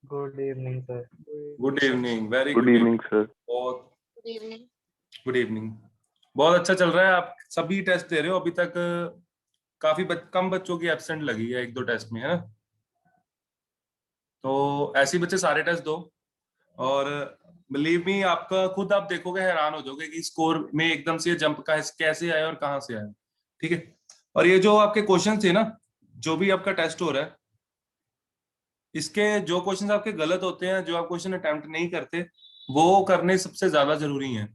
Good evening sir. Good evening, very good evening sir. बहुत good evening. Good evening. बहुत अच्छा चल रहा है। आप सभी टेस्ट दे रहे हो अभी तक। काफी कम बच्चों की एब्सेंट लगी है एक दो टेस्ट में, है ना? तो ऐसे ही बच्चे सारे टेस्ट दो और बिलीव मी, आपका खुद आप देखोगे, हैरान हो जाओगे कि स्कोर में एकदम से जंप का कैसे आया और कहाँ से आया। ठीक है। और ये जो आपके क्वेश्चन थे ना, जो भी आपका टेस्ट हो रहा है, इसके जो क्वेश्चन आपके गलत होते हैं, जो आप क्वेश्चन अटेम्प्ट नहीं करते, वो करने सबसे ज्यादा जरूरी है।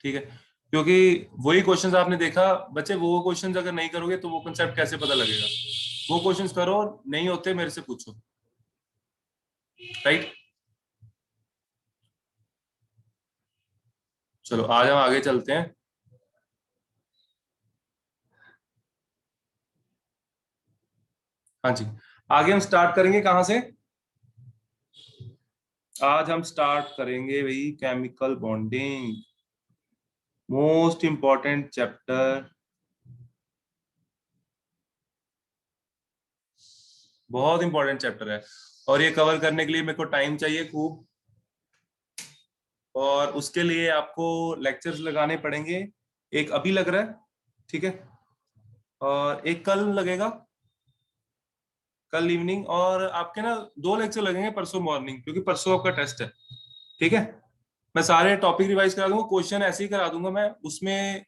ठीक है। क्योंकि वही क्वेश्चंस आपने देखा बच्चे, वो क्वेश्चंस अगर नहीं करोगे तो वो कंसेप्ट कैसे पता लगेगा? वो क्वेश्चंस करो, नहीं होते मेरे से पूछो। राइट। चलो आज हम आगे चलते हैं। हाँ जी, आगे हम स्टार्ट करेंगे कहां से? आज हम स्टार्ट करेंगे भाई chemical bonding, most important chapter. बहुत इंपॉर्टेंट चैप्टर है और ये कवर करने के लिए मेरे को टाइम चाहिए खूब, और उसके लिए आपको लेक्चर्स लगाने पड़ेंगे। एक अभी लग रहा है, ठीक है, और एक कल लगेगा, कल इवनिंग, और आपके ना 2 लेक्चर लगेंगे परसों मॉर्निंग, क्योंकि परसों आपका टेस्ट है। ठीक है। मैं सारे टॉपिक रिवाइज करा दूंगा, क्वेश्चन ऐसे ही करा दूंगा मैं, उसमें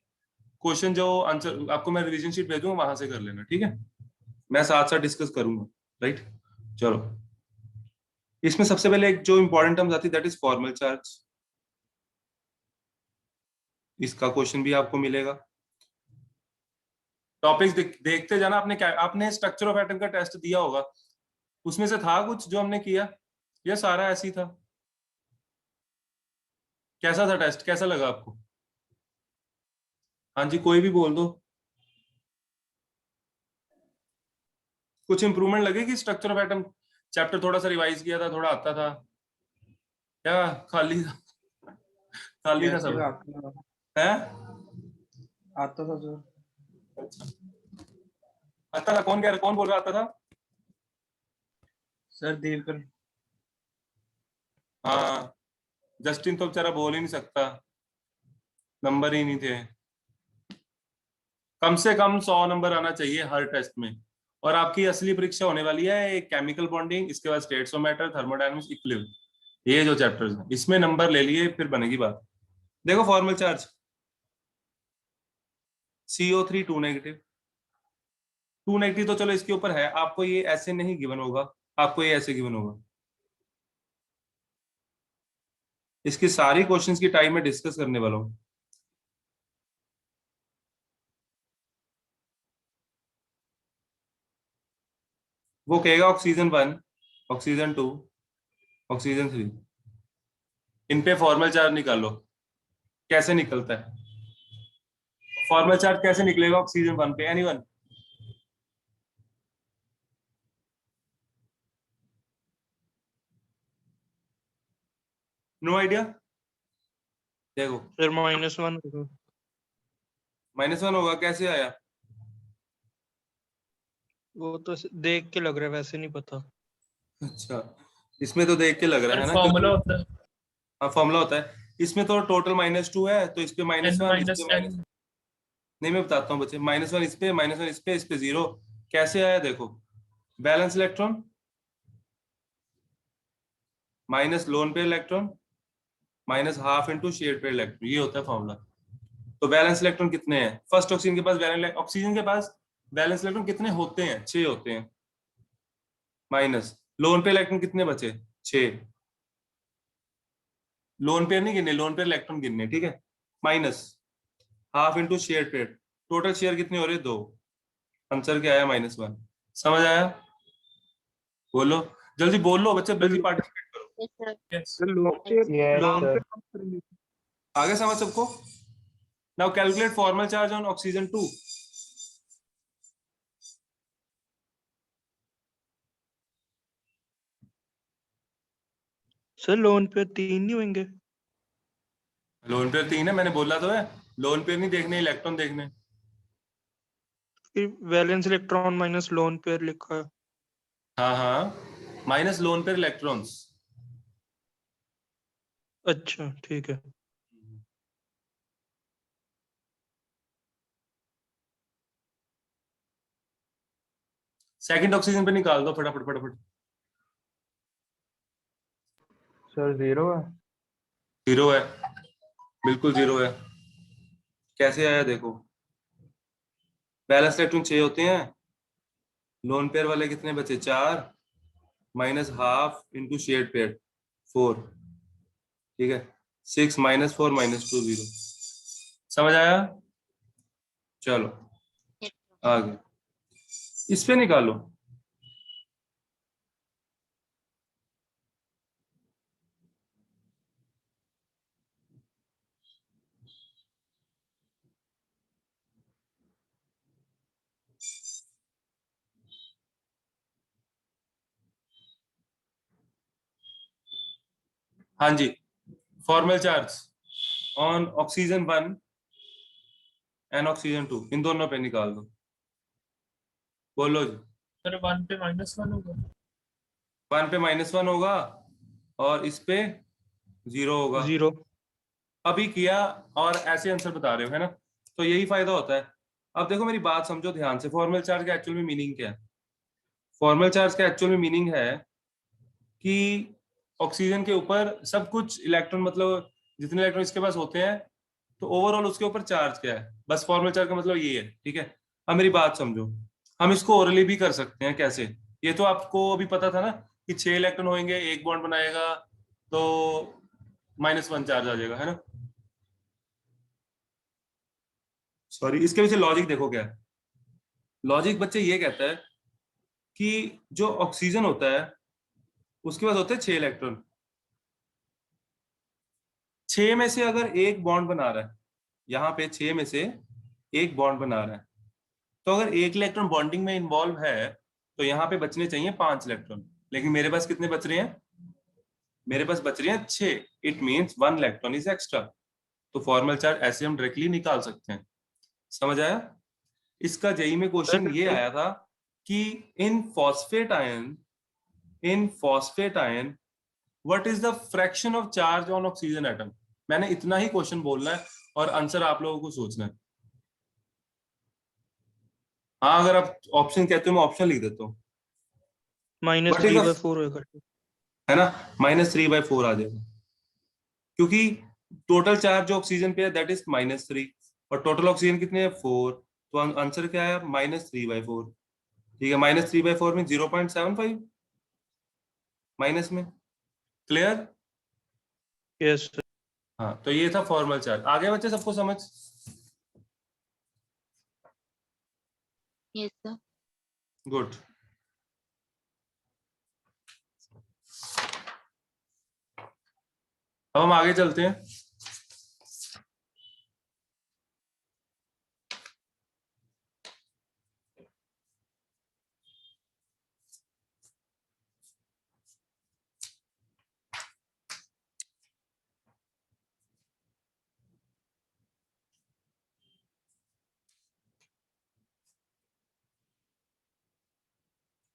क्वेश्चन जो आंसर आपको मैं रिवीजन शीट भेजूंगा वहां से कर लेना। ठीक है। मैं साथ साथ डिस्कस करूंगा। राइट। चलो, इसमें सबसे पहले एक जो इंपॉर्टेंट टर्म्स आती है दैट इज फॉर्मल चार्ज। इसका क्वेश्चन भी आपको मिलेगा। टॉपिक्स देखते जाना। आपने स्ट्रक्चर ऑफ एटम का टेस्ट दिया होगा, उसमें से था कुछ जो हमने किया, ये सारा ऐसी था। कैसा था टेस्ट, कैसा लगा आपको? हाँ जी, कोई भी बोल दो। कुछ इंप्रूवमेंट लगेगी? स्ट्रक्चर ऑफ एटम चैप्टर थोड़ा सा रिवाइज किया था, थोड़ा आता था क्या? खाली था, खाली था सब है? आता था सर। अच्छा, आता था? कौन कह रहा, कौन बोल रहा आता था? सर देवकर। हाँ, जस्टिन तो बेचारा बोल ही नहीं सकता, नंबर ही नहीं थे। कम से कम 100 नंबर आना चाहिए हर टेस्ट में। और आपकी असली परीक्षा होने वाली है केमिकल बॉन्डिंग, इसके बाद states of matter, thermodynamics, equilibrium, ये जो चैप्टर्स हैं इसमें नंबर ले लिए फिर बनेगी बात। देखो formal charge CO3 2 negative. 2 negative तो चलो इसके ऊपर है, आपको ये ऐसे नहीं गिवन होगा, आपको ये ऐसे गिवन होगा। इसकी सारी क्वेश्चंस की टाइम में डिस्कस करने वाला हूं। वो कहेगा ऑक्सीजन 1, ऑक्सीजन 2, ऑक्सीजन 3, इन पे फॉर्मल चार्ज निकालो। कैसे निकलता है फॉर्मल चार्ज? कैसे निकलेगा ऑक्सीजन 1 पे? एनीवन? No idea? देखो फिर -1 होगा। -1 होगा, कैसे आया? वो तो देख के लग रहा है, वैसे नहीं पता। अच्छा, इसमें तो देख के लग रहा है ना, फॉर्मूला होता है हाँ फॉर्मूला होता है। इसमें तो टोटल -2 है, तो इस पे -1, इस पे n-n। नहीं मैं बताता हूँ बच्चे, -1 इस पे, -1 इस पे 0। कैसे आया देखो, balance electron minus lone pair electron minus half into share pair electron, ये होता है फॉर्मूला। तो बैलेंस इलेक्ट्रॉन कितने हैं? फर्स्ट ऑक्सीजन के पास ऑक्सीजन के पास बैलेंस इलेक्ट्रॉन कितने होते हैं? 6 होते हैं। माइनस लोन पेयर इलेक्ट्रॉन कितने बचे? 6। लोन पेयर नहीं गिनने, लोन पेयर इलेक्ट्रॉन गिनने, ठीक है। Minus half into share pair, total share कितने हो रहे? 2। आंसर क्या आया? -1। समझ आया? बोलो जल्दी, बोलो बच्चे, जल्दी पार्टिसिपेट करो। यस आगे समझ सबको? Now calculate formal charge on oxygen 2। Sir loan पे 3 नहीं होंगे? लोन पेयर 3 है, मैंने बोला तो है। लोन पेयर नहीं देखने, इलेक्ट्रॉन देखने। फिर valence electron minus lone pair लिखा है। हाँ हाँ, माइनस लोन पेयर इलेक्ट्रॉन्स। अच्छा ठीक है। सेकंड ऑक्सीजन पे निकाल दो फटाफट फटाफट। सर 0 है। 0 है, बिल्कुल 0 है। कैसे आया देखो, बैलेंस इलेक्ट्रॉन 6 होते हैं, लोन पेयर वाले कितने बचे 4, minus half into shared pair 4, ठीक है। 6 -4 -2 0। समझ आया? चलो आगे इस पे निकालो। हाँ जी, formal charge on oxygen 1 and oxygen 2, इन दोनों पे निकाल दो। बोलो जी। सर 1 पे -1 होगा। 1 पे -1 होगा और इस पे 0 होगा। 0। अभी किया और ऐसे आंसर बता रहे हो, है ना? तो यही फायदा होता है। अब देखो मेरी बात समझो ध्यान से, फॉर्मल चार्ज का एक्चुअल में मीनिंग क्या है? फॉर्मल चार्ज का एक्चुअल में मीनिंग है कि ऑक्सीजन के ऊपर सब कुछ इलेक्ट्रॉन, मतलब जितने इलेक्ट्रॉन इसके पास होते हैं, तो ओवरऑल उसके ऊपर चार्ज क्या है, बस फॉर्मल चार्ज का मतलब ये है, ठीक है। अब मेरी बात समझो, हम इसको ओरली भी कर सकते हैं। कैसे? ये तो आपको अभी पता था ना कि 6 इलेक्ट्रॉन होंगे, एक बॉन्ड बनाएगा तो -1 चार्ज आ जाएगा, है ना? सॉरी, इसके पीछे लॉजिक देखो क्या है। लॉजिक बच्चे ये कहता है कि जो ऑक्सीजन होता है उसके पास होते हैं 6 इलेक्ट्रॉन। 6 में से अगर एक बॉन्ड बना रहा है, यहाँ पे 6 में से एक बॉन्ड बना रहा है, तो अगर एक इलेक्ट्रॉन बॉन्डिंग में इन्वॉल्व है तो यहाँ पे बचने चाहिए 5 इलेक्ट्रॉन। लेकिन मेरे पास कितने बच रहे हैं? मेरे पास बच रहे हैं 6। It means 1 electron is extra. तो फॉर्मल चार्ज ऐसे हम डायरेक्टली निकाल सकते हैं। समझ आया? इसका जेई में क्वेश्चन ये आया था कि in phosphate ion, what is the fraction of charge on oxygen atom. मैंने इतना ही क्वेश्चन बोलना है और आंसर आप लोगों को सोचना है। हाँ, अगर आप ऑप्शन कहते हो मैं ऑप्शन लिख देता हूँ। What is the- -3/4 होगा। है ना, -3/4 आ जाएगा, क्योंकि टोटल चार्ज जो ऑक्सीजन पे है दैट इज -3 और टोटल ऑक्सीजन कितने हैं 4। तो आंसर क्या है? -3/4। ठीक है, -3/4 में 0.75 माइनस में। क्लियर? यस। हाँ, तो ये था फॉर्मल चार्ज। आगे बच्चे सबको समझ? Yes sir. गुड। अब हम आगे चलते हैं।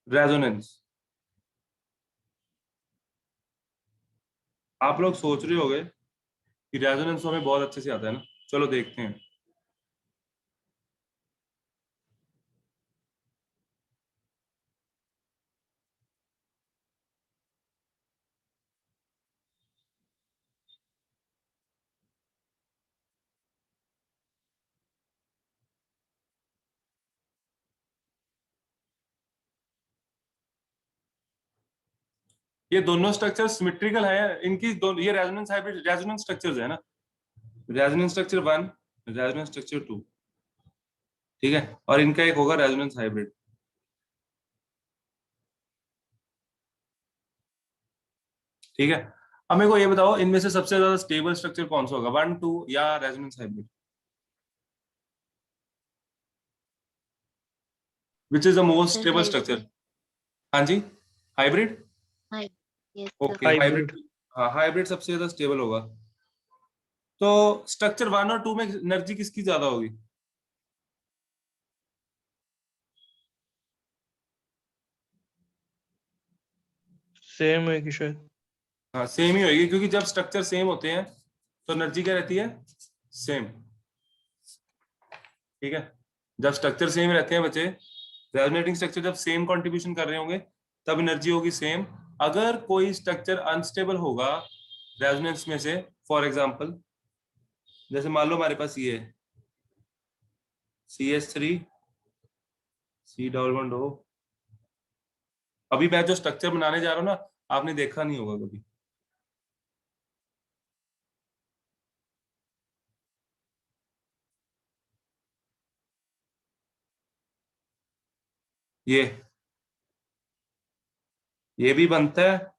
रेजोनेंस। आप लोग सोच रहे होंगे कि रेजोनेंस हमें बहुत अच्छे से आता है ना। चलो देखते हैं। ये दोनों स्ट्रक्चर सिमेट्रिकल है, इनकी दोनों, ये रेजोनेंस हाइब्रिड रेजोनेंस स्ट्रक्चर्स है ना। रेजोनेंस स्ट्रक्चर 1, रेजोनेंस स्ट्रक्चर 2, ठीक है। और इनका एक होगा रेजोनेंस हाइब्रिड। ठीक है। अब मेरे को ये बताओ, इनमें से सबसे ज्यादा स्टेबल स्ट्रक्चर कौन सा होगा, 1, 2 या resonance hybrid? Which is the most sir stable structure? हाँ जी, hybrid. Yes sir. Okay, hybrid. Hybrid. हाँ, हाइब्रिड सबसे ज्यादा स्टेबल होगा। तो स्ट्रक्चर 1 और 2 में एनर्जी किसकी ज्यादा होगी? सेम है कि शायद। हाँ सेम ही होगी, क्योंकि जब स्ट्रक्चर सेम होते हैं तो एनर्जी क्या रहती है, सेम। ठीक है, जब स्ट्रक्चर सेम रहते हैं बच्चे, रेजोनेटिंग स्ट्रक्चर जब सेम कंट्रीब्यूशन कर रहे होंगे तब एनर्जी होगी सेम। अगर कोई स्ट्रक्चर अनस्टेबल होगा रेजोनेंस में से, फॉर एग्जांपल जैसे मान लो हमारे पास ये है CH3 C11O। अभी मैं जो स्ट्रक्चर बनाने जा रहा हूँ ना, आपने देखा नहीं होगा कभी। ये भी बनता है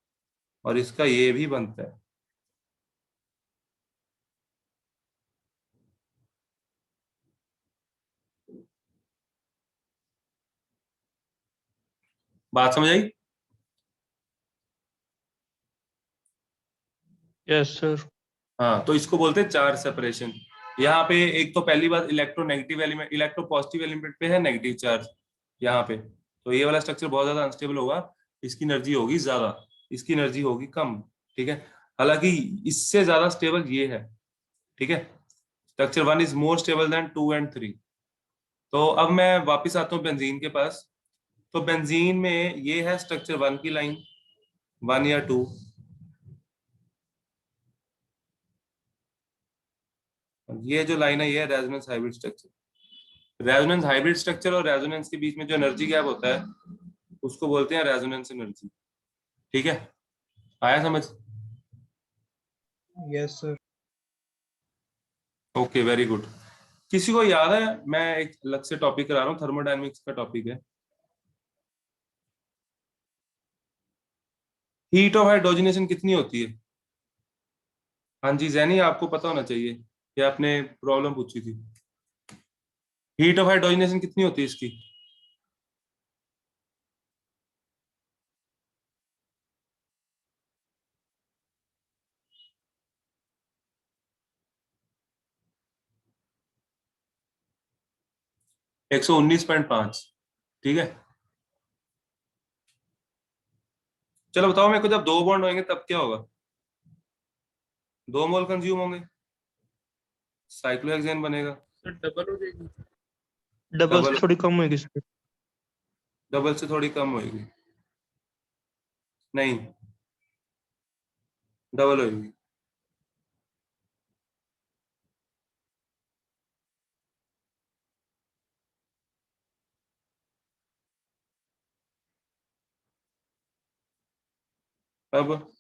और इसका ये भी बनता है। बात समझ आई? Yes sir. हाँ, तो इसको बोलते हैं चार्ज सेपरेशन। यहाँ पे एक तो पहली बात, electronegative element, electro positive element पे है नेगेटिव चार्ज यहाँ पे, तो ये वाला स्ट्रक्चर बहुत ज्यादा अनस्टेबल होगा, इसकी एनर्जी होगी ज्यादा, इसकी एनर्जी होगी कम। ठीक है, हालांकि इससे ज्यादा स्टेबल ये है। ठीक है, structure 1 is more stable then 2 and 3। तो अब मैं वापिस आता हूँ बेंजीन के पास। तो बेंजीन में ये है स्ट्रक्चर 1 की लाइन, 1 या 2। ये जो लाइन है ये है resonance hybrid structure. Resonance hybrid structure और रेजोनेंस के बीच में जो एनर्जी गैप होता है उसको बोलते हैं रेजोनेंस एनर्जी। ठीक है, आया समझ? Yes sir. Okay, very good. किसी को याद है, मैं एक अलग से टॉपिक करा रहा हूँ, थर्मोडायनेमिक्स का टॉपिक है। हीट ऑफ हाइड्रोजनेशन कितनी होती है? हाँ जी जैनी, आपको पता होना चाहिए, ये आपने प्रॉब्लम पूछी थी। हीट ऑफ हाइड्रोजनेशन कितनी होती है इसकी? एक 119.5। ठीक है, चलो बताओ मेरे को, जब दो बॉन्ड होंगे तब क्या होगा? 2 मोल कंज्यूम होंगे, साइक्लोहेक्सेन बनेगा। तो डबल हो जाएगी। डबल डबल, से थोड़ी कम होगी सर। डबल से थोड़ी कम होगी, नहीं डबल होगी। अब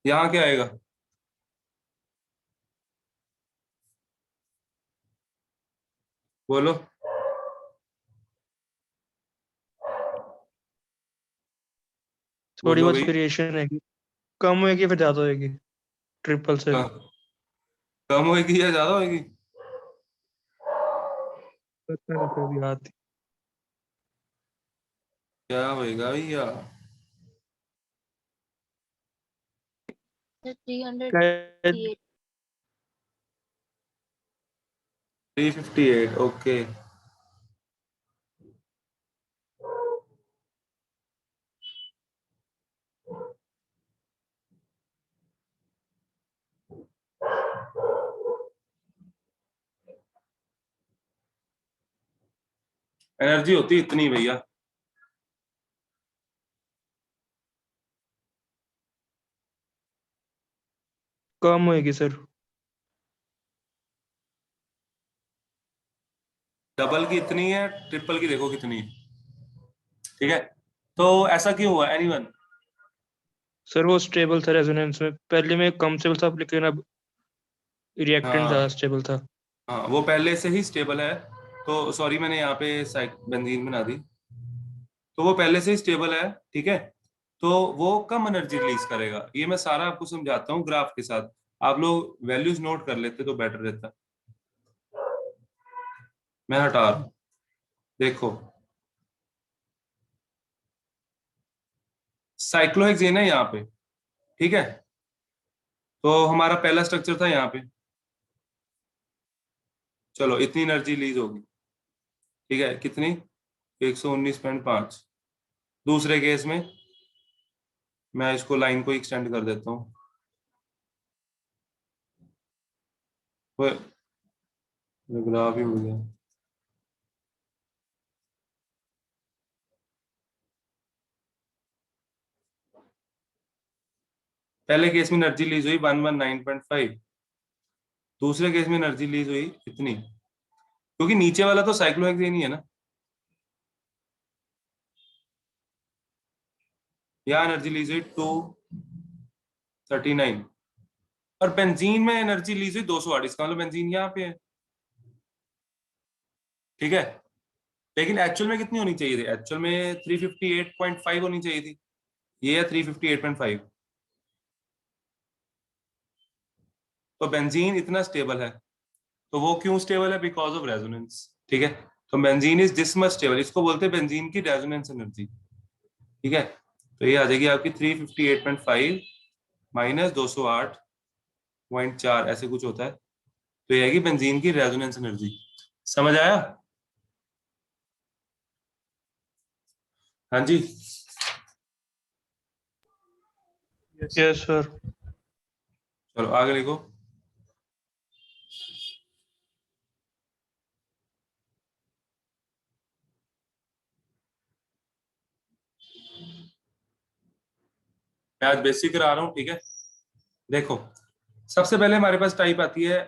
यहाँ क्या आएगा? बोलो। थोड़ी बोलो बहुत भाई। वेरिएशन है, कम होएगी फिर ज्यादा होएगी ट्रिपल से। कम, कम होगी या ज्यादा होगी? पता नहीं सर, याद क्या होएगा भैया? The 300 शायद 358। ओके, एनर्जी होती है इतनी भैया। कम होएगी सर। डबल की इतनी है, ट्रिपल की देखो कितनी है। ठीक है, तो ऐसा क्यों हुआ एनीवन? सर वो स्टेबल था रेजोनेंस में, पहले में कम स्टेबल था लेकिन अब रिएक्टेंट ज्यादा हाँ स्टेबल था। हाँ, वो पहले से ही स्टेबल है। तो सॉरी, मैंने यहाँ पे बेंजीन बना दी, तो वो पहले से ही स्टेबल है। ठीक है, तो वो कम एनर्जी रिलीज करेगा। ये मैं सारा आपको समझाता हूँ ग्राफ के साथ, आप लोग वैल्यूज नोट कर लेते तो बेटर रहता। मैं हटा रहा हूँ, देखो साइक्लोहेक्सेन है यहाँ पे। ठीक है, तो हमारा पहला स्ट्रक्चर था यहाँ पे, चलो इतनी एनर्जी रिलीज होगी। ठीक है, कितनी? 119.5। दूसरे केस में मैं इसको लाइन को एक्सटेंड कर देता हूँ, ग्राफ ही हो गया। पहले केस में एनर्जी लीज हुई 119.5, दूसरे केस में एनर्जी लीज हुई कितनी, क्योंकि नीचे वाला तो साइक्लोहेक्सेन ही है ना। यहाँ एनर्जी लीज हुई 239 और बेंजीन में एनर्जी लीज हुई 208, इसका मतलब बेंजीन यहाँ पे है, ठीक है। लेकिन एक्चुअल में कितनी होनी चाहिए थी, एक्चुअल में 358.5 होनी चाहिए थी, ये है 358.5। तो बेंजीन इतना स्टेबल है, तो वो क्यों स्टेबल है, बिकॉज ऑफ रेजोनेंस, ठीक है। तो benzene is this much stable, इसको बोलते हैं बेंजीन की रेजोनेंस एनर्जी, ठीक है। तो ये आ जाएगी आपकी 358.5 माइनस 208.4 ऐसे कुछ होता है, तो ये आएगी बेंजीन की रेजोनेंस एनर्जी। समझ आया? हाँ जी, यस सर। चलो आगे लिखो। मैं आज बेसिक करा रहा हूँ, ठीक है। देखो सबसे पहले हमारे पास टाइप आती है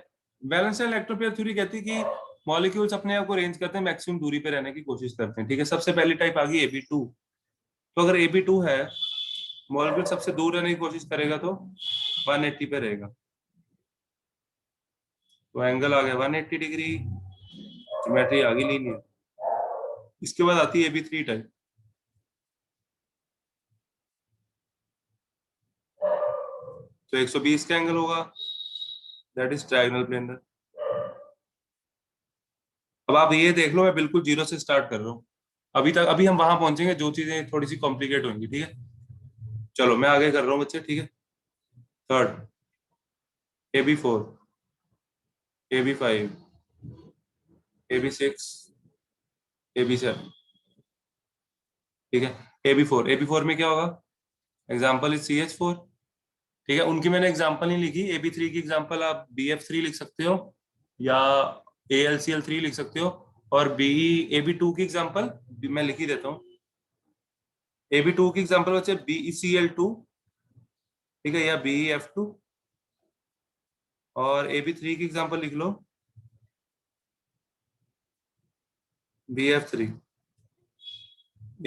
वैलेंस इलेक्ट्रोपेयर थ्योरी, कहती है कि मॉलिक्यूल्स अपने आप को रेंज करते हैं, मैक्सिमम दूरी पे रहने की कोशिश करते हैं, ठीक है। सबसे पहली टाइप आ गई Ab2। तो अगर Ab2 है, मॉलिक्यूल सबसे दूर रहने की कोशिश करेगा तो 180 पे रहेगा, तो एंगल आ गया 180 डिग्री, ज्योमेट्री आ गई लीनियर। इसके बाद आती है Ab3 टाइप। तो 120 का एंगल होगा, दैट इज ट्रायंगल प्लेनर। अब आप ये देख लो, मैं बिल्कुल जीरो से स्टार्ट कर रहा हूँ, अभी हम वहां पहुंचेंगे जो चीजें थोड़ी सी कॉम्प्लिकेट होंगी, ठीक है। चलो मैं आगे कर रहा हूँ बच्चे, ठीक है। Third Ab4, Ab5, Ab6, Ab7, ठीक है। Ab4 में क्या होगा, एग्जाम्पल इज CH4, ठीक है। उनकी मैंने एग्जाम्पल नहीं लिखी। Ab3 की एग्जाम्पल आप BF3 लिख सकते हो या AlCl3 लिख सकते हो, और Ab2 की एग्जाम्पल मैं लिख ही देता हूँ। Ab2 की एग्जाम्पल बच्चे BeCl2, ठीक है, या BeF2, और Ab3 की एग्जाम्पल लिख लो BF3,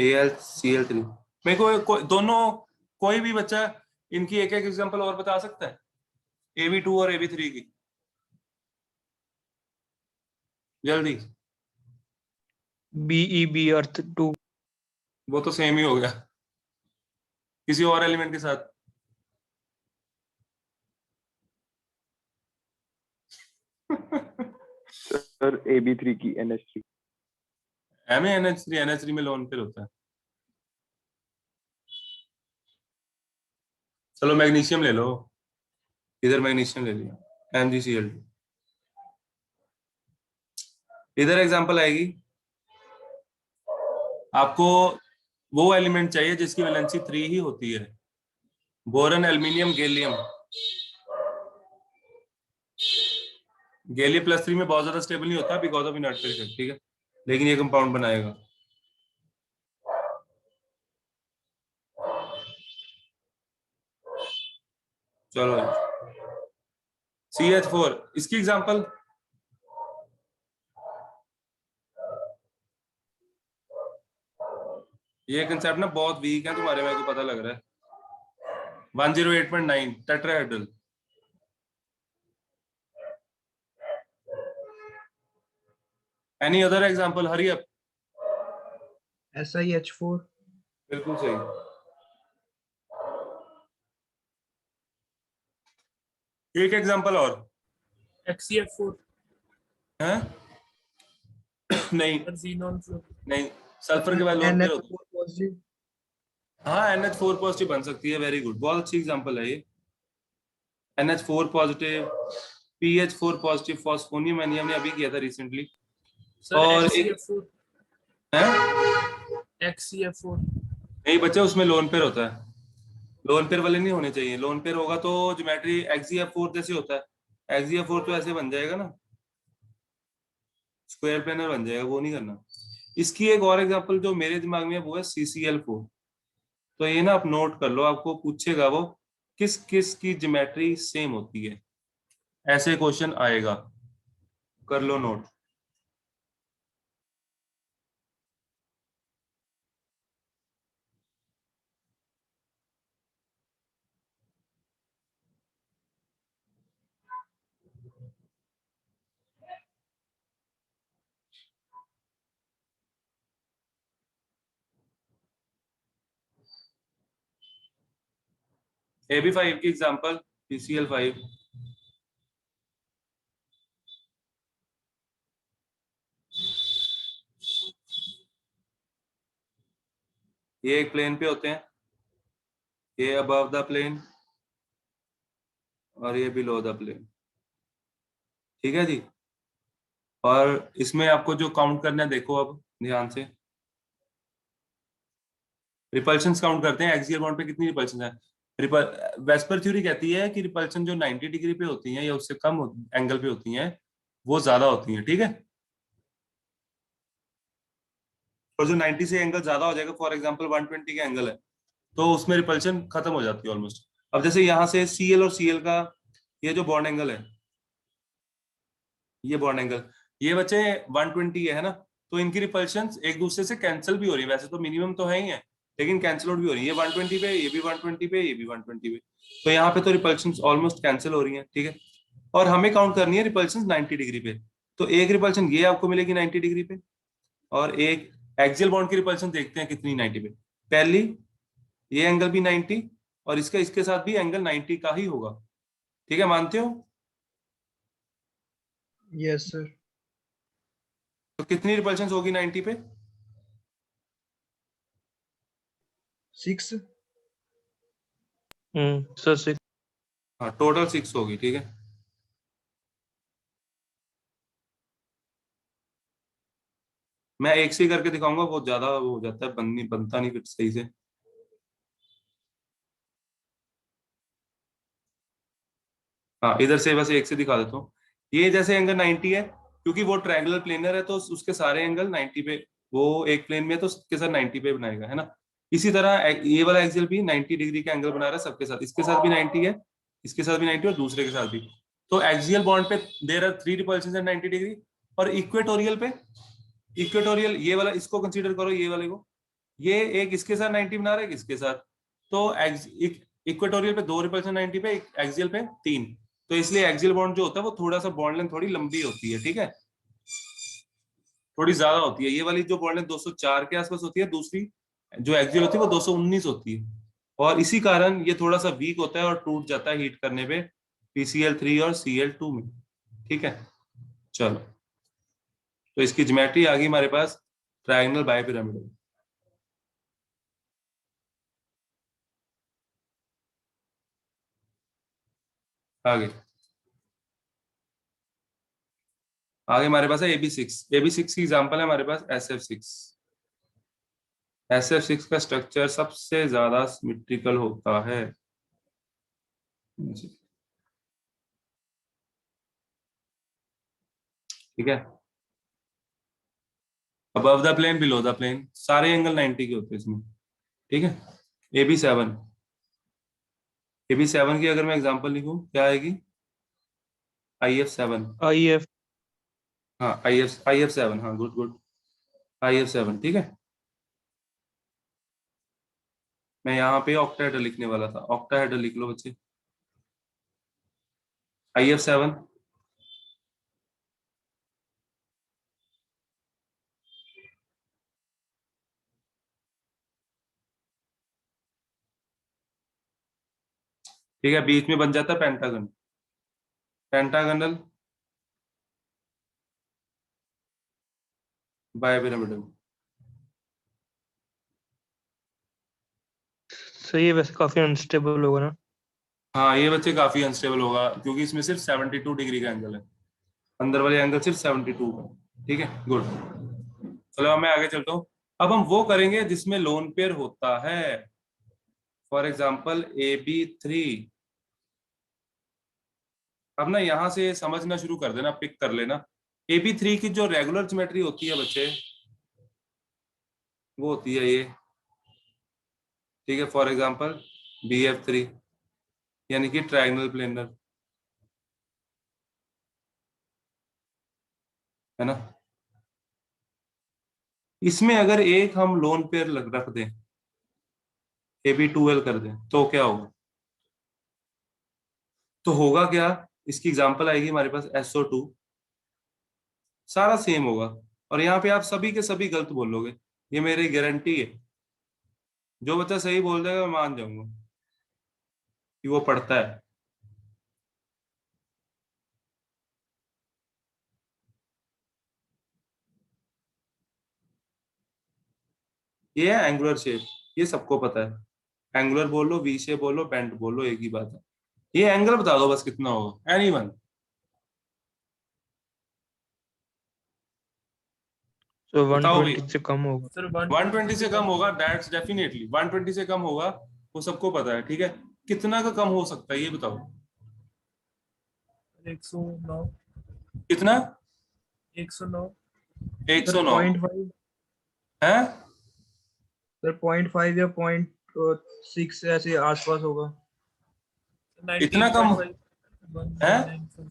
AlCl3। मेरे को दोनों, कोई भी बच्चा इनकी एक एक एग्जाम्पल और बता सकता है, Ab2 और Ab3 की, जल्दी। BeB अर्थ 2। वो तो सेम ही हो गया, किसी और एलिमेंट के साथ। सर Ab3 की NH3। NH3 में लोन पेयर होता है। चलो मैग्नीशियम ले लो, इधर मैग्नीशियम ले लिया MgCl2। इधर एग्जांपल आएगी, आपको वो एलिमेंट चाहिए जिसकी वैलेंसी 3 ही होती है, बोरन, एल्यूमिनियम, गैलियम। गैलियम +3 में बहुत ज्यादा स्टेबल नहीं होता बिकॉज ऑफ इनर्ट इफेक्ट, ठीक है, लेकिन ये कंपाउंड बनाएगा। चलो CH4, इसकी एग्जांपल ये कंसेप्ट ना बहुत वीक है तुम्हारे, मेरे को पता लग रहा है। 108.9 tetrahedral. Any other example, hurry up. SiH4। बिल्कुल सही। एक एग्जांपल और XeF4 है? नहीं और xenon फ्लोर। नहीं, सल्फर के बाद लोन पेयर होता है। NH4 positive. हाँ NH4 पॉजिटिव बन सकती है, वेरी गुड, बहुत अच्छी एग्जांपल है ये। NH4 positive, PH4 positive, phosphonium एनियम ने अभी किया था रिसेंटली। सर और एक HCF4 है? XCF4 नहीं बच्चा, उसमें लोन पेयर होता है, लोन पेयर वाले नहीं होने चाहिए। लोन पेयर होगा तो ज्योमेट्री XGF4 जैसे होता है। XGF4 तो ऐसे बन जाएगा ना, स्क्वायर प्लेनर बन जाएगा, वो नहीं करना। इसकी एक और एग्जांपल जो मेरे दिमाग में है वो है CCL4। तो ये ना आप नोट कर लो, आपको पूछेगा वो किस किस की ज्योमेट्री सेम होती है, ऐसे क्वेश्चन आएगा, कर लो नोट। AB5 की एग्जांपल, CCL5। ये एक प्लेन पे होते हैं, ये अबव द प्लेन और ये बिलो द प्लेन, ठीक है जी। और इसमें आपको जो काउंट करना है, देखो अब ध्यान से, रिपल्शंस काउंट करते हैं। एक्सियल बॉन्ड पे कितनी रिपल्शन है। वेस्पर थ्योरी कहती है कि रिपल्शन जो 90 डिग्री पे होती है या उससे कम एंगल पे होती हैं वो ज्यादा होती हैं, ठीक है। और जो 90 से एंगल ज्यादा हो जाएगा, फॉर एग्जांपल 120 का एंगल है, तो उसमें रिपल्शन खत्म हो जाती है ऑलमोस्ट। अब जैसे यहाँ से CL और CL का ये जो बॉन्ड एंगल है, ये बॉन्ड एंगल, ये बच्चे 120 है ना, तो इनकी रिपल्शन एक दूसरे से कैंसिल भी हो रही है। वैसे तो मिनिमम तो है ही है, लेकिन कैंसिल आउट भी हो रही है। ये 120 पे, ये भी 120 पे, ये भी 120 पे, तो यहाँ पे तो रिपल्शन ऑलमोस्ट कैंसिल हो रही है, ठीक है। और हमें काउंट करनी है रिपल्शन 90 डिग्री पे। तो एक रिपल्शन ये आपको मिलेगी 90 डिग्री पे, और एक एक्सियल बॉन्ड की रिपल्शन देखते हैं कितनी 90 पे। पहली, ये एंगल भी 90 और इसका इसके साथ भी एंगल 90 का ही होगा, ठीक है, मानते हो? Yes sir. तो कितनी रिपल्शन होगी 90 पे? 6। सर 6। हाँ, टोटल 6 होगी, ठीक है। मैं एक से ही करके दिखाऊंगा, बहुत ज्यादा वो हो जाता है, बनता नहीं फिर सही से। हाँ, इधर से बस एक से दिखा देता हूँ। ये जैसे एंगल 90 है, क्योंकि वो ट्रायंगुलर प्लेनर है तो उसके सारे एंगल 90 पे, वो एक प्लेन में है तो उसके साथ 90 पे बनाएगा, है ना। इसी तरह ये वाला एक्सियल भी 90 डिग्री का एंगल बना रहा है सबके साथ, इसके साथ भी 90 है, इसके साथ भी 90 और दूसरे के साथ भी। तो एक्सियल बॉन्ड पे there are 3 repulsions at 90 degree. और इक्वेटोरियल पे, इक्वेटोरियल ये वाला इसको कंसीडर करो, ये वाले को, ये एक इसके साथ 90 बना रहा है, इसके साथ। तो इक्वेटोरियल पे 2 रिपल्शन 90 पे, एक्सियल पे 3। तो इसलिए एक्सियल बॉन्ड जो होता है वो थोड़ा सा बॉन्ड लेंथ थोड़ी लंबी होती है, ठीक है, थोड़ी ज्यादा होती है। ये वाली जो बॉन्ड लेंथ 204 के आसपास होती है, दूसरी जो एक्सियल होती है वो 219 होती है। और इसी कारण ये थोड़ा सा वीक होता है और टूट जाता है हीट करने पे PCl3 और Cl2 में, ठीक है। चलो, तो इसकी ज्योमेट्री आ गई हमारे पास, ट्रायंगल बाइपिरामिडल। आगे आगे हमारे पास है AB6। AB6 की एग्जांपल है हमारे पास SF6। SF6 का स्ट्रक्चर सबसे ज्यादा सिमेट्रिकल होता है। ठीक है, above the plane, below the plane, सारे एंगल 90 के होते हैं इसमें, ठीक है। AB7, AB7 की अगर मैं एग्जांपल लिखूं क्या आएगी? IF7। IF। हाँ, IF7, हाँ, गुड गुड, IF7, ठीक है। मैं यहाँ पे ऑक्टाहेड्रल लिखने वाला था, ऑक्टाहेड्रल लिख लो बच्चे, IF7। ठीक है, बीच में बन जाता है पेंटागन, पेंटागनल बाइपिरामिडल। सही है, वैसे काफी अनस्टेबल होगा ना। हाँ, ये बच्चे काफी अनस्टेबल होगा क्योंकि इसमें सिर्फ 72 डिग्री का एंगल है, अंदर वाले एंगल सिर्फ 72 का, ठीक है, गुड। चलो मैं आगे चलता हूँ। अब हम वो करेंगे जिसमें लोन पेयर होता है। For example AB3। अब ना यहाँ से समझना शुरू कर देना, पिक कर लेना। AB3 की जो रेगुलर ज्योमेट्री होती है बच्चे, वो होती है ये, ठीक है। फॉर एग्जाम्पल BF3 यानी कि ट्रायंगल प्लेनर, है ना। इसमें अगर एक हम लोन पेयर रख दें, AB2L कर दें, तो क्या होगा? तो होगा क्या, इसकी एग्जांपल आएगी हमारे पास SO2, सारा सेम होगा। और यहाँ पे आप सभी के सभी गलत बोलोगे, ये मेरी गारंटी है। जो बच्चा सही बोल देगा मैं मान जाऊंगा कि वो पढ़ता है। ये है एंगुलर शेप, ये सबको पता है। एंगुलर बोलो, वी शेप बोलो, बेंट बोलो, एक ही बात है। ये एंगल बता दो बस कितना होगा, एनीवन। तो बताओ भाई। 120 से कम होगा। सर 120 से कम होगा, दैट्स डेफिनेटली 120 से कम होगा, वो सबको पता है, ठीक है। कितना का कम हो सकता है ये बताओ? 109। कितना? 109। सर 109 0.5, है? सर 0.5 या 0.6 ऐसे आसपास होगा। इतना कम 19.5 है? 199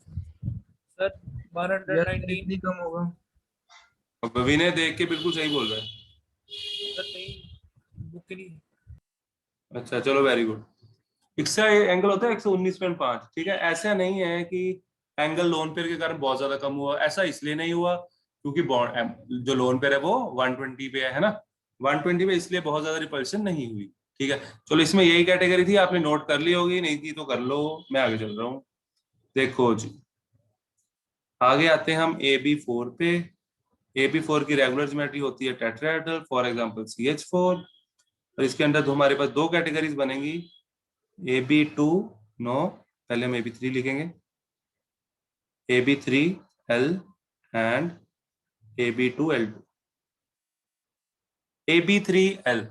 सर। या सर 119 इतनी कम होगा। अब विनय देख के बिल्कुल सही बोल रहा है। सर नहीं, बुक नहीं है। अच्छा चलो, वेरी गुड। इसका एंगल होता है 119.5, ठीक है। ऐसा नहीं है कि एंगल लोन पेयर के कारण बहुत ज्यादा कम हुआ, ऐसा इसलिए नहीं हुआ क्योंकि बॉन्ड जो लोन पेयर है वो 120 पे है ना। 120 पे इसलिए बहुत ज्यादा रिपल्शन नहीं हुई, ठीक है। चलो, इसमें यही कैटेगरी थी, आपने नोट कर ली होगी, नहीं थी तो कर लो। मैं आगे चल रहा हूँ। देखो जी, आगे आते हैं हम AB4 पे। AB4 की रेगुलर ज्योमेट्री होती है टेट्राहेड्रल, फॉर एग्जांपल CH4। और इसके अंदर तो हमारे पास दो कैटेगरीज बनेंगी, AB2, नो, पहले हम AB3 लिखेंगे, AB3L एंड AB2L2। AB3L,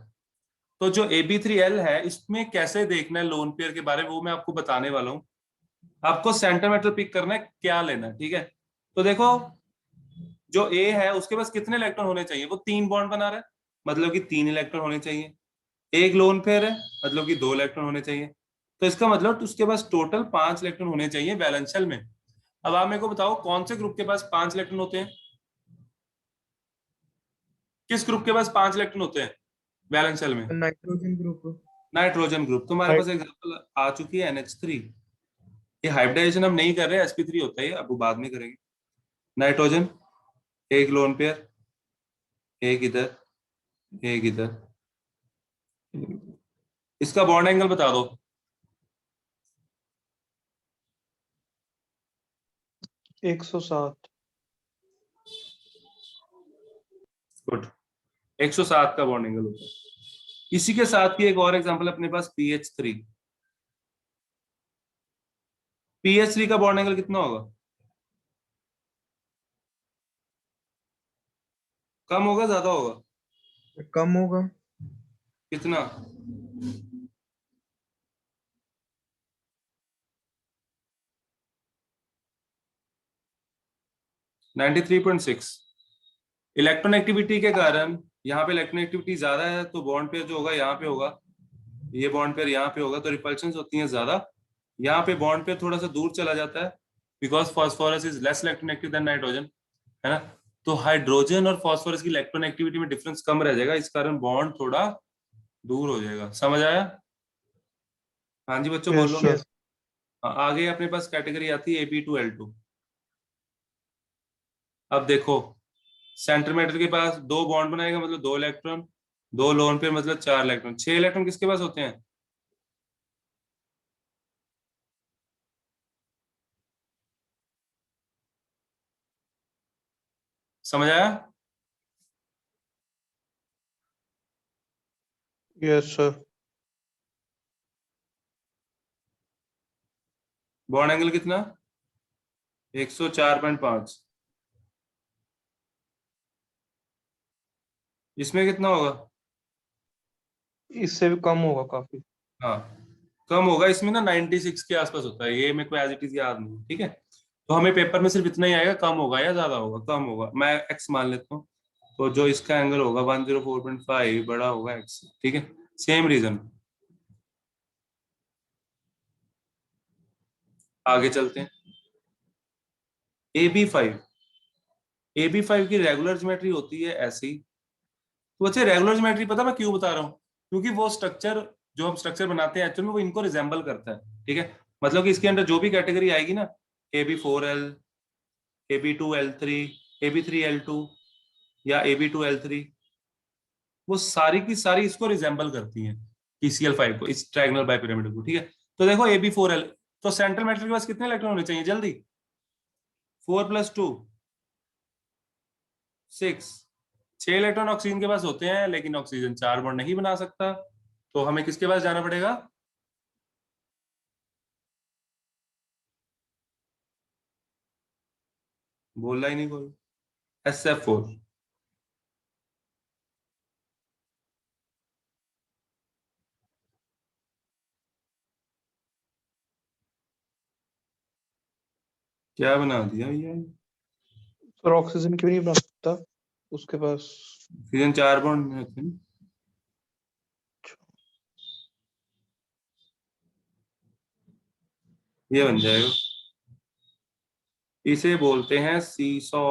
तो जो AB3L है इसमें कैसे देखना है लोन पेयर के बारे में, वो मैं आपको बताने वाला हूँ। आपको सेंटीमीटर पिक करना है, क्या लेना है, ठीक है। तो देखो, जो A है उसके पास कितने इलेक्ट्रॉन होने चाहिए? वो 3 बॉन्ड बना रहा है, मतलब कि 3 इलेक्ट्रॉन होने चाहिए। एक लोन पेयर है, मतलब कि 2 इलेक्ट्रॉन होने चाहिए। तो इसका मतलब उसके पास टोटल 5 इलेक्ट्रॉन होने चाहिए बैलेंस शेल में। अब आप मेरे को बताओ, कौन से ग्रुप के पास 5 इलेक्ट्रॉन होते हैं? किस ग्रुप के पास 5 इलेक्ट्रॉन होते हैं बैलेंस शेल में? Nitrogen group. Nitrogen group. तो हमारे पास एग्जांपल आ चुकी है NH3। ये हाइब्रिडाइजेशन हम नहीं कर रहे, sp3 होता है, अब वो बाद में करेंगे। नाइट्रोजन, एक लोन पेयर, एक इधर, एक इधर। इसका बॉन्ड एंगल बता दो। 107। गुड, 107 का बॉन्ड एंगल होता है। इसी के साथ की एक और एग्जांपल अपने पास PH3। PH3 का बॉन्ड एंगल कितना होगा? कम होगा, ज्यादा होगा? कम होगा। कितना? नाइन्टी 93.6। इलेक्ट्रॉन एक्टिविटी के कारण यहाँ पे इलेक्ट्रॉन एक्टिविटी ज्यादा है, तो बॉन्ड पेयर जो होगा यहाँ पे होगा, ये बॉन्ड पेयर यहाँ पे होगा, तो रिपल्शन होती है ज्यादा। यहाँ पे बॉन्ड पेयर थोड़ा सा दूर चला जाता है, because phosphorus is less electron active than nitrogen, है ना। तो हाइड्रोजन और फॉस्फोरस की इलेक्ट्रॉन एक्टिविटी में डिफरेंस कम रह जाएगा, इस कारण बॉन्ड थोड़ा दूर हो जाएगा। समझ आया? हाँ जी बच्चों यस बोलो। सर। आगे अपने पास कैटेगरी आती है AB2L2। अब देखो, सेंटीमीटर के पास दो बॉन्ड बनाएगा मतलब 2 इलेक्ट्रॉन, 2 लोन पेयर मतलब 4 इलेक्ट्रॉन, 6 इलेक्ट्रॉन किसके पास होते हैं? समझ आया? Yes sir. बॉन्ड एंगल कितना? 104.5। इसमें कितना होगा? इससे भी कम होगा काफी। हाँ कम होगा, इसमें ना 96 के आसपास होता है, ये मेरे को एज इट इज याद नहीं, ठीक है। तो हमें पेपर में सिर्फ इतना ही आएगा, कम होगा या ज्यादा होगा? कम होगा, मैं एक्स मान लेता हूँ। तो जो इसका एंगल होगा 104.5 बड़ा होगा एक्स, ठीक है। सेम रीजन, आगे चलते हैं। AB5 की रेगुलर ज्योमेट्री होती है ऐसी। तो बच्चे रेगुलर ज्योमेट्री पता मैं क्यों बता रहा हूँ? क्योंकि वो स्ट्रक्चर जो हम स्ट्रक्चर बनाते हैं एक्चुअली में वो इनको रिजेंबल करता है, ठीक है। मतलब कि इसके अंदर जो भी कैटेगरी आएगी ना, AB4L, AB2L3, AB3L2 या AB2L3, वो सारी की सारी इसको रिजेंबल करती हैं, PCl5 को, इस ट्रायंगुलर बाइपिरामिड को, ठीक है। तो देखो AB4L, तो सेंट्रल मेटल के पास कितने इलेक्ट्रॉन होने चाहिए जल्दी? 4 + 2 6। 6 इलेक्ट्रॉन ऑक्सीजन के पास होते हैं, लेकिन ऑक्सीजन 4 बॉन्ड नहीं बना सकता। तो हमें किसके पास जाना पड़ेगा? बोलना ही नहीं कोई। SF4। क्या बना दिया भैया? सर ऑक्सीजन क्यों नहीं बना सकता उसके पास? ऑक्सीजन 4 बॉन्ड होते हैं। ये बन जाएगा, इसे बोलते हैं सीसॉ।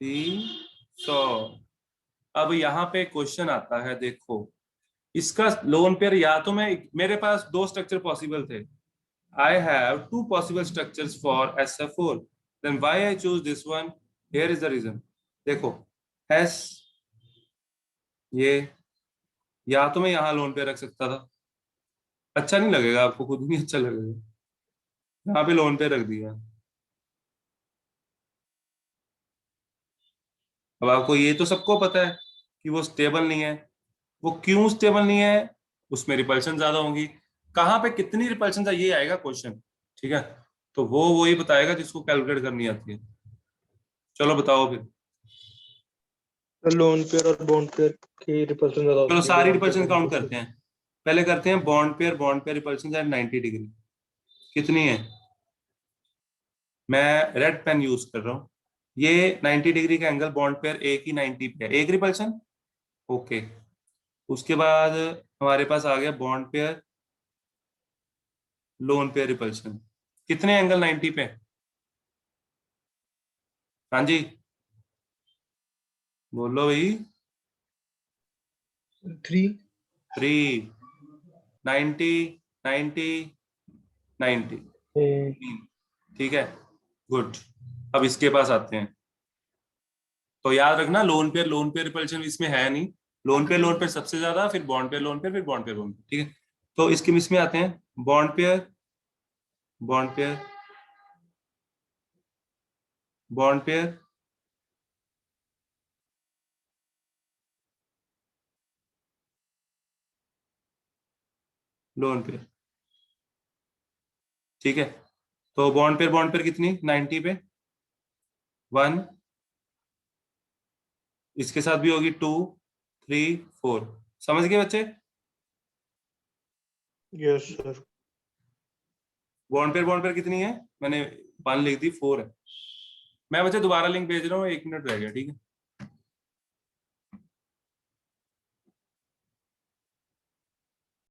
सीसॉ। अब यहाँ पे क्वेश्चन आता है, देखो इसका लोन पेयर, या तो मैं, मेरे पास दो स्ट्रक्चर पॉसिबल थे। I have two possible structures for SF4. Then why I choose this one? Here is the reason. देखो S, ये, या तो मैं यहाँ लोन पे रख सकता था, अच्छा नहीं लगेगा आपको, खुद नहीं अच्छा लगेगा, यहाँ पे लोन पे रख दिया। अब आपको ये तो सबको पता है कि वो स्टेबल नहीं है। वो क्यों स्टेबल नहीं है? उसमें रिपल्शन ज्यादा होंगी। कहाँ पे कितनी रिपल्शन है ये आएगा क्वेश्चन, ठीक है। तो वो वही बताएगा जिसको कैलकुलेट करनी आती है। चलो बताओ फिर। लोन पेयर और बॉन्ड पेयर की रिपल्शन ज्यादा चलो होती है सारी bond pair, repulsion bond count pair करते से। हैं। पहले करते हैं bond pair repulsion at 90 degree. कितनी है? मैं रेड पेन यूज कर रहा हूँ। ये 90 डिग्री का एंगल, बॉन्ड पेयर ए की 90 पे है, एक रिपल्शन, ओके। उसके बाद हमारे पास आ गया bond pair lone pair repulsion. कितने एंगल 90 पे? हाँ जी बोलो भाई। 3। 3, 90, 90, 90, ठीक है, गुड। अब इसके पास आते हैं। तो याद रखना लोन पेयर रिपल्शन इसमें है नहीं। लोन पेयर सबसे ज्यादा, फिर बॉन्ड पेयर लोन पेयर, फिर बॉन्ड पेयर बॉन्ड पेयर, ठीक है। तो इसके इसमें आते हैं bond pair bond pair bond pair lone pair, ठीक है। तो बॉन्ड पेयर कितनी? 90 पे 1, इसके साथ भी होगी 2, 3, 4। समझ गए बच्चे? Yes sir. बॉन्ड पेयर कितनी है? मैंने 1 लिख दी, 4 है। मैं बच्चे दोबारा लिंक भेज रहा हूँ, 1 मिनट रह गया, ठीक है।